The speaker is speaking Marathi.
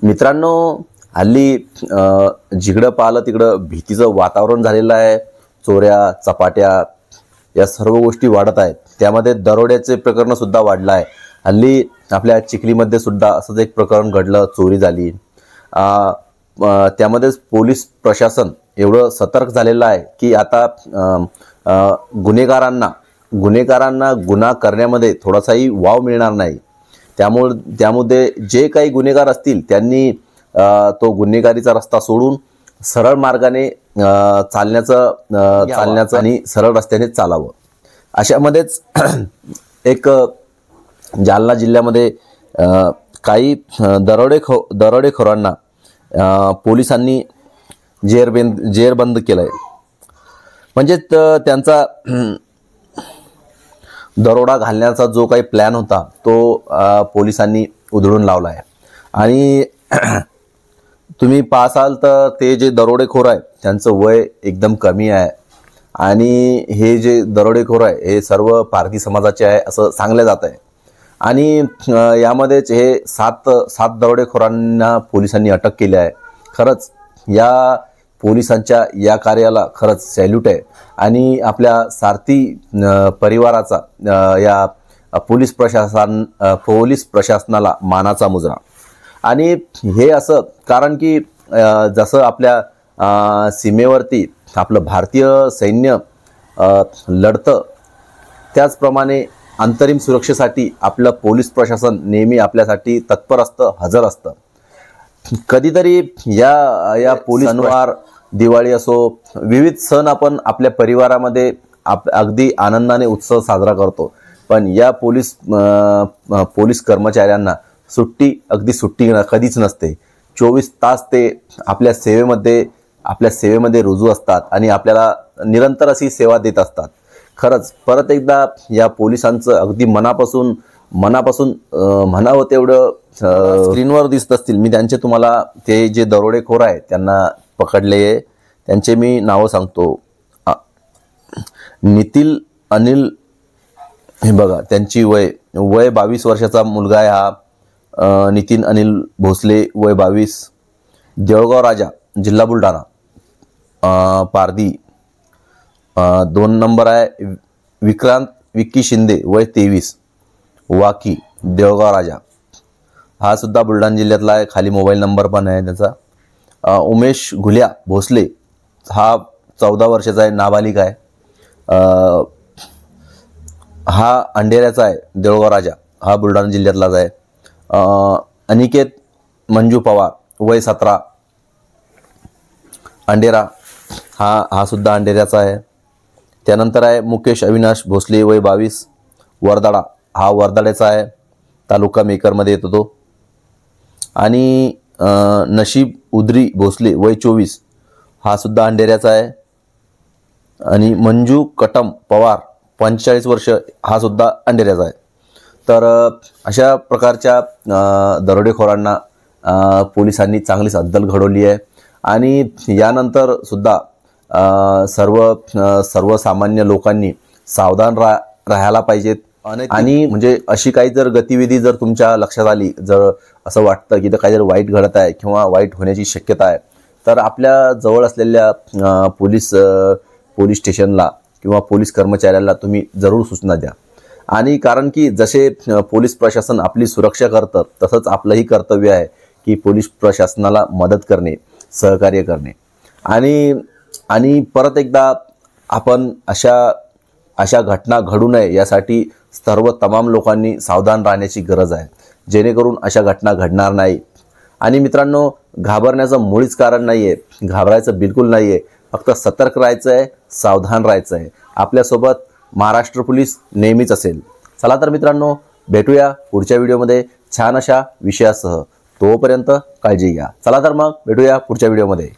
मित्रांनो, हल्ली जिकडं पाहिलं तिकडं भीतीचं वातावरण झालेलं आहे. चोऱ्या चपाट्या या सर्व गोष्टी वाढत आहेत. त्यामध्ये दरोड्याचे प्रकरण सुद्धा वाढलं आहे. हल्ली आपल्या चिखलीमध्ये सुद्धा असंच एक प्रकरण घडलं, चोरी झाली. त्यामध्येच पोलीस प्रशासन एवढं सतर्क झालेलं आहे की आता गुन्हेगारांना गुन्हा करण्यामध्ये थोडासाही वाव मिळणार नाही. त्यामुळे जे काही गुन्हेगार असतील त्यांनी तो गुन्हेगारीचा रस्ता सोडून सरळ मार्गाने चालण्याचं आणि सरळ रस्त्याने चालावं. अशामध्येच एक जालना जिल्ह्यामध्ये काही दरोडेखोरांना पोलिसांनी जेरबंद केलंय. म्हणजे त्यांचा दरोडा घालण्याचा जो काही प्लॅन होता तो पोलिसांनी उधळून लावला आहे. आणि तुम्ही पाहसाल तर ते जे दरोडेखोर आहे त्यांचं वय एकदम कमी आहे. आणि हे जे दरोडेखोर आहे हे सर्व पारधी समाजाचे आहे असं सांगलं जात आहे. आणि यामध्येच हे सात दरोडेखोरांना पोलिसांनी अटक केली आहे. खरंच या पोलिसांच्या या कार्याला खरंच सॅल्यूट आहे. आणि आपल्या सारथी परिवाराचा या पोलीस प्रशासनाला मानाचा मुजरा. आणि हे असं कारण की जसं आपल्या सीमेवरती आपलं भारतीय सैन्य लढतं त्याचप्रमाणे अंतरिम सुरक्षेसाठी आपलं पोलीस प्रशासन नेहमी आपल्यासाठी तत्पर असतं, हजर असतं. कधीतरी या पोलीस सणवार, दिवाळी असो, विविध सण आपण आपल्या परिवारामध्ये अगदी आनंदाने उत्सव साजरा करतो. पण या पोलीस कर्मचाऱ्यांना अगदी सुट्टी कधीच नसते. 24 तास ते आपल्या सेवेमध्ये रुजू असतात आणि आपल्याला निरंतर अशी सेवा देत असतात. खरंच परत एकदा या पोलिसांचं अगदी मनापासून म्हणावं तेवढं. स्क्रीनवर दिसत असतील, मी तुम्हाला ते जे दरोडेखोर आहे त्यांना पकडले, त्यांचे मी नावं सांगतो. नितिन अनिल, हे बघा त्यांची वय 22 वर्षाचा मुलगा आहे हा. नितिन अनिल भोसले, वय 22. देऊळगाव राजा, जिल्हा बुलढाणा, पारधी. 2 नंबर आहे विक्रांत विक्की शिंदे, वय 23, वाकी, देऊळगाव राजा. हा सुद्धा बुलढाणा जिल्ह्यातला आहे. खाली मोबाईल नंबर पण आहे त्याचा. उमेश घुल्या भोसले, हा 14 वर्षाचा आहे, नाबालिक आहे. हा अंधेऱ्याचा आहे, देऊळगाव राजा, हा बुलढाणा जिल्ह्यातलाच आहे. अनिकेत मंजू पवार, वय 17, अंधेरा, हा सुद्धा अंधेऱ्याचा आहे. त्यानंतर आहे मुकेश अविनाश भोसले, वय 22, वरदाडा, हा वरदाड्याचा आहे, तालुका मेकरमध्ये येतो तो. आणि नशीब उदरी भोसले, वय 24, हा सुद्धा अंधेऱ्याचा आहे. आणि मंजू कटम पवार, 45 वर्ष, हा सुद्धा अंधेऱ्याचा आहे. तर अशा प्रकारच्या दरोडेखोरांना पोलिसांनी चांगलीच अद्दल घडवली आहे. आणि यानंतर सुद्धा सर्वसामान्य लोकांनी सावधान राहायला पाहिजेत. आणि म्हणजे अशी काही जर गतिविधी जर तुमच्या लक्षात आली, जर असं वाटतं की काही जर वाईट घडत आहे किंवा वाईट होण्याची शक्यता आहे, तर आपल्या जवळ असलेल्या पोलीस स्टेशनला किंवा पोलीस कर्मचाऱ्याला तुम्ही जरूर सूचना द्या. आणि कारण की जसे पोलीस प्रशासन आपली सुरक्षा करतं तसंच आपलंही कर्तव्य आहे की पोलीस प्रशासनाला मदत करणे, सहकार्य करणे. आणि परत एकदा आपण अशा घटना घडू नये यासाठी तमाम लोकांनी सावधान राहण्याची गरज आहे, जेणेकरून अशा घटना घडणार नाही. आणि मित्रांनो, घाबरण्याचं मुळीच कारण नाही आहे, घाबरायचं बिलकुल नाही आहे. फक्त सतर्क राहायचं आहे, सावधान राहायचं आहे. आपल्यासोबत महाराष्ट्र पोलीस नेहमीच असेल. चला तर मित्रांनो, भेटूया पुढच्या व्हिडिओमध्ये छान अशा विषयासह. तोपर्यंत काळजी घ्या. चला तर मग भेटूया पुढच्या व्हिडिओमध्ये.